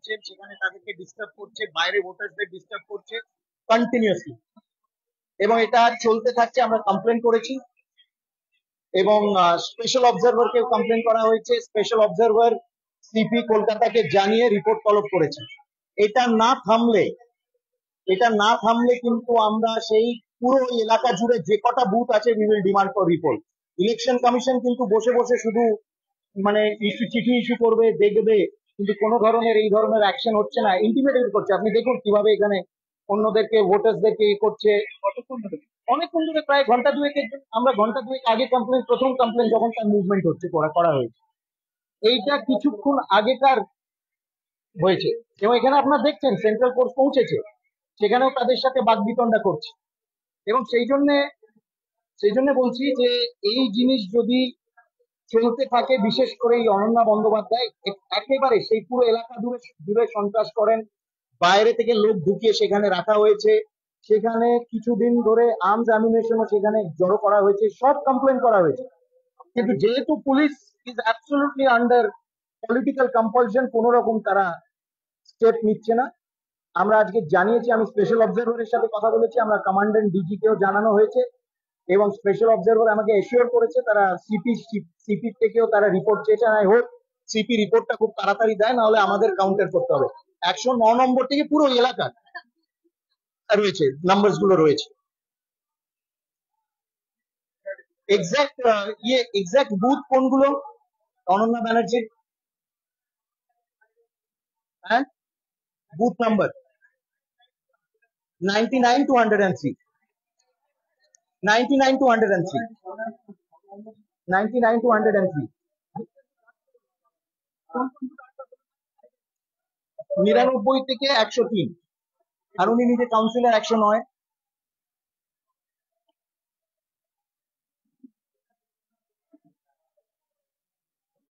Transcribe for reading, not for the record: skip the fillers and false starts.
দিচ্ছেন সেখানে তাদেরকে ডিস্টার্ব করছে, বাইরে ভোটারদের ডিস্টার্ব করছে কন্টিনিউয়াসলি, এবং এটা চলতে থাকছে। আমরা কমপ্লেন করেছি এবং স্পেশাল অবজারভারকে কমপ্লেন করা হয়েছে। স্পেশাল অবজারভার সিপি কলকাতাকে জানিয়ে রিপোর্ট তলব করেছে। এটা না থামলে কিন্তু আমরা সেই পুরো এলাকা জুড়ে যে কটা বুথ আছে we will demand for report. Election commission কিন্তু বসে বসে শুধু মানে চিঠি ইস্যু করবে, দেখবে, কিন্তু কোনো ধরনের এই ধরনের অ্যাকশন হচ্ছে না, ইন্টিমিডেট করছে। আপনি দেখুন কিভাবে এখানে অন্যদেরকে ভোটার্সদেরকে করছে। কতক্ষণ ধরে? অনেকক্ষণ ধরে, প্রায় ঘন্টা দুয়েকের জন্য। আমরা ঘন্টা দুয়েক আগে কমপ্লেন, প্রথম কমপ্লেন যখন তার মুভমেন্ট হচ্ছে করা হয়েছে, এইটা কিছুক্ষণ আগেকার হয়েছে। এবং এখানে আপনারা দেখছেন সেন্ট্রাল ফোর্স পৌঁছেছে, সেখানেও তাদের সাথে বাগবিতণ্ডা করছে। এবং সেই জন্য বলছি যে এই জিনিস যদি চলতে থাকে, বিশেষ করে এই অনন্যা বন্দ্যোপাধ্যায় একেবারে সেই পুরো এলাকা জুড়ে সন্ত্রাস করেন, বাইরে থেকে লোক ঢুকিয়ে সেখানে রাখা হয়েছে, সেখানে কিছুদিন ধরে আর্মস অ্যামিউনিশনও সেখানে জড়ো করা হয়েছে, সব কমপ্লেন করা হয়েছে। কিন্তু যেহেতু police is absolutely under political compulsion, কোন রকম তারা স্টেপ নিচ্ছে না। আমরা আজকে জানিয়েছি, আমি স্পেশাল অবজারভারের সাথে কথা বলেছি, আমরা কমান্ডেন্ট ডিজি কেও জানানো হয়েছে, এবং স্পেশাল অবজারভার আমাকে এশিওর করেছে তারা সিপি থেকেও তারা রিপোর্ট চেয়েছেন। আই হোপ সিপি রিপোর্টটা খুব তাড়াতাড়ি দেয়, না হলে আমাদের কাউন্টার করতে হবে। 109 নম্বর থেকে পুরো এলাকা রয়েছে, নাম্বার গুলো রয়েছে। এক্সাক্ট বুথ কোনগুলো অনন্যা ব্যানার্জি? হ্যাঁ, booth number 99 to 103, 99 to 103, 99 to 103, 99 থেকে 103। আর উনি নিজে কাউন্সিলর 109।